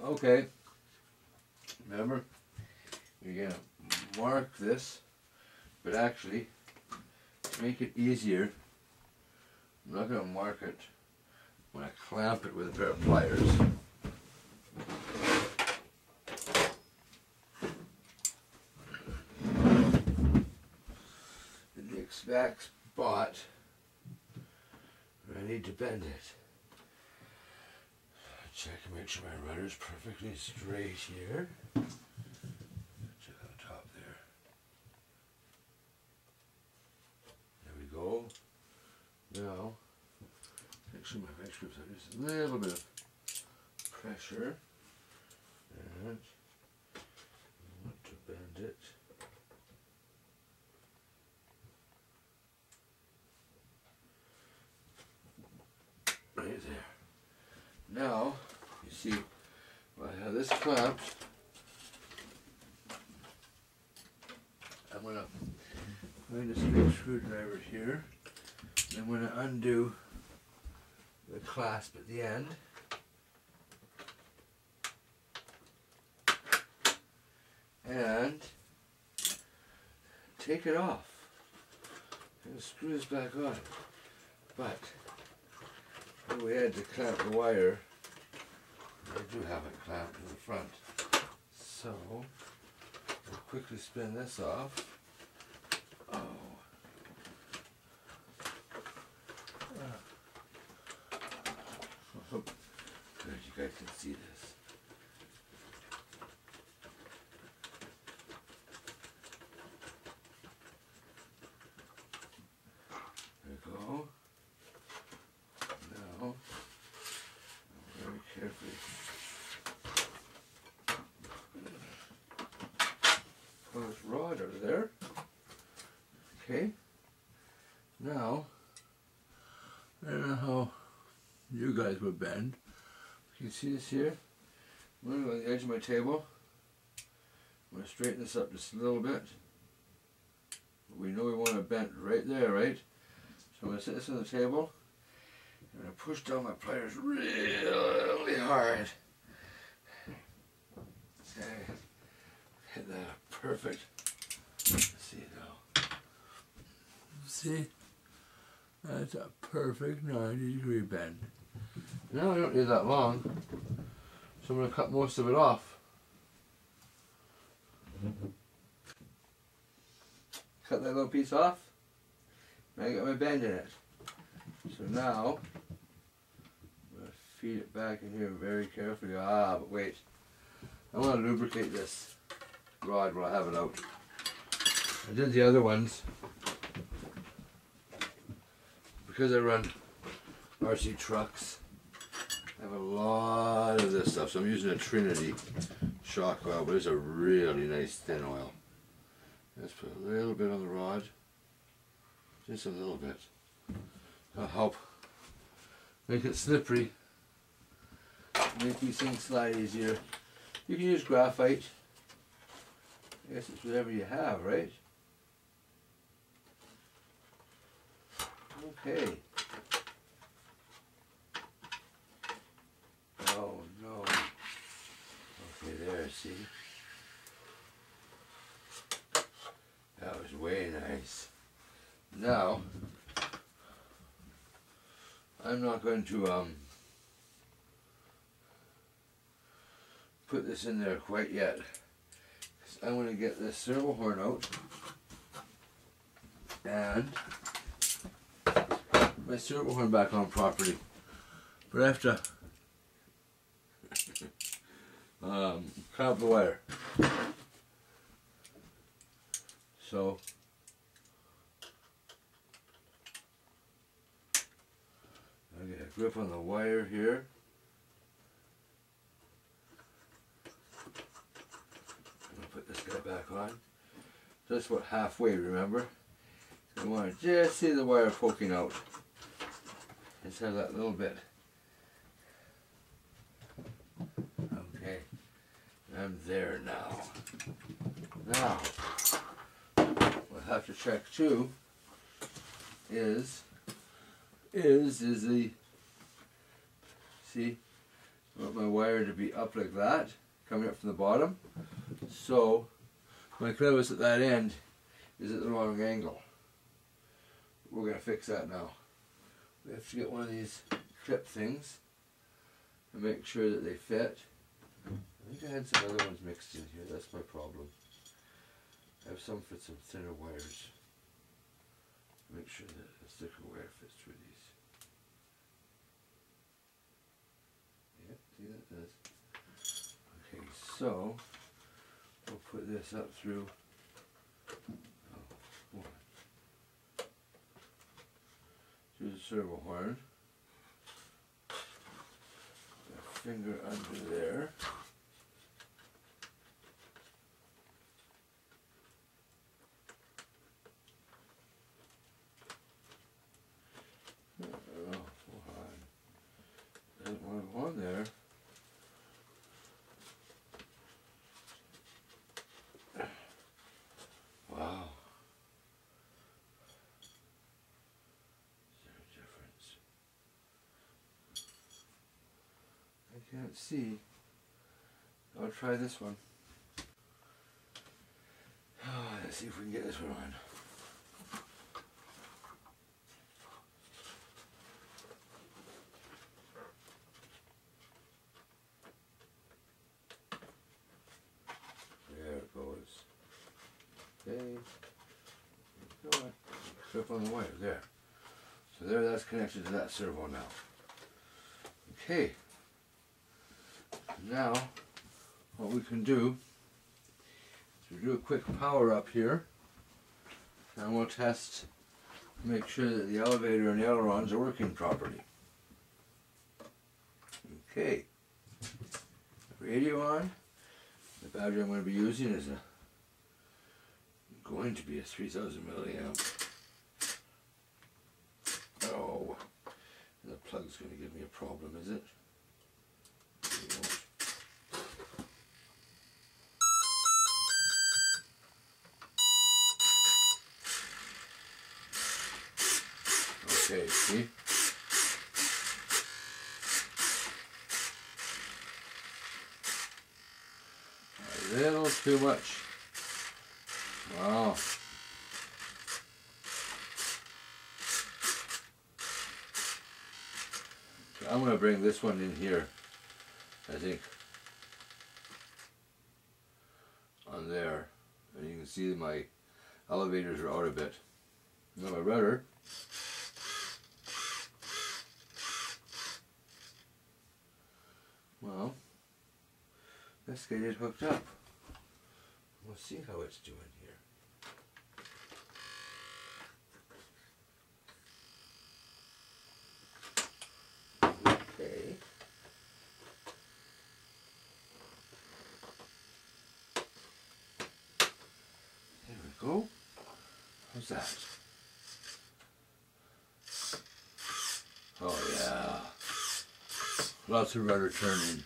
Okay, remember, you're going to mark this, but actually, to make it easier, I'm not going to mark it when I clamp it with a pair of pliers. In the exact spot where I need to bend it. Check and make sure my rudder's perfectly straight here. Check on the top there. There we go. Now, make sure my vice grips are just a little bit of pressure. And I want to bend it. Right there. Now, you see, I have this clamped. I'm going to find a straight screwdriver here. I'm going to undo the clasp at the end. And take it off. And screw this back on. But we had to clamp the wire. I do have it clamped in the front. So we'll quickly spin this off. Oh. Good, you guys can see this. There we go. Now, very carefully pull this rod out of there. Okay. Now, I don't know how you guys would bend. You can see this here. I'm going to go on the edge of my table. I'm going to straighten this up just a little bit. We know we want to bend right there, right? So I'm going to set this on the table. I'm going to push down my pliers really hard. Okay. Hit that up perfect. Let's see now. See? That's a perfect 90-degree bend. Now I don't need that long, so I'm going to cut most of it off. Cut that little piece off, and I got my bend in it. So now, I'm going to feed it back in here very carefully. But wait. I want to lubricate this rod while I have it out. I did the other ones because I run RC trucks. I have a lot of this stuff, so I'm using a Trinity shock oil, but it's a really nice thin oil. Let's put a little bit on the rod, just a little bit. That'll help make it slippery, make these things slide easier. You can use graphite. I guess it's whatever you have, right? Okay. Oh no. Okay, there, see? That was way nice. Now, I'm not going to put this in there quite yet. I'm going to get this servo horn out and my servo horn back on properly. But I have to clamp the wire. So I get a grip on the wire here. I'm going to put this guy back on. Just about halfway, remember? You want to just see the wire poking out. Just have that little bit. Okay. I'm there now. Now, what I have to check too is the, see, I want my wire to be up like that, coming up from the bottom. So my clevis at that end is at the wrong angle. We're going to fix that now. We have to get one of these clip things and make sure that they fit. I think I had some other ones mixed in here, that's my problem. I have some for some thinner wires. Make sure that the thicker wire fits through these. Yep, see that does. Okay, so we'll put this up through through the servo horn. Finger under there. Doesn't want to go on there. Wow. Is there a difference? I can't see. I'll try this one. Let's see if we can get this one on. There it goes. Okay. Go on. Strip on the wire. There. So there, that's connected to that servo now. Okay. Now, what we can do is we do a quick power up here, and we'll test, make sure that the elevator and the ailerons are working properly. Okay, radio on. The battery I'm going to be using is going to be a 3000 milliamp. Oh, the plug's going to give me a problem, is it? Okay, see? A little too much. Wow. I'm going to bring this one in here, I think, on there. And you can see my elevators are out a bit. Now my rudder. Well, let's get it hooked up. We'll see how it's doing here. Okay. There we go. How's that? Oh yeah. Lots of rudder turning.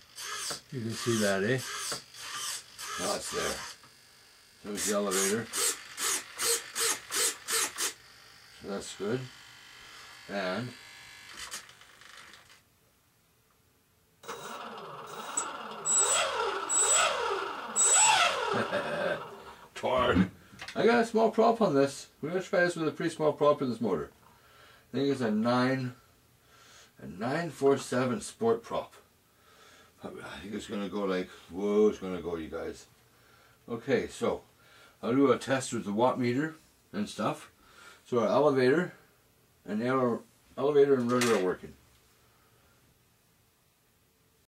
You can see that, eh? Oh, it's there. There's the elevator. So that's good. And torque. I got a small prop on this. We're going to try this with a pretty small prop in this motor. I think it's a 947 sport prop. I think it's going to go like, whoa, it's going to go, you guys. Okay, so I'll do a test with the watt meter and stuff. So our elevator and rudder are working.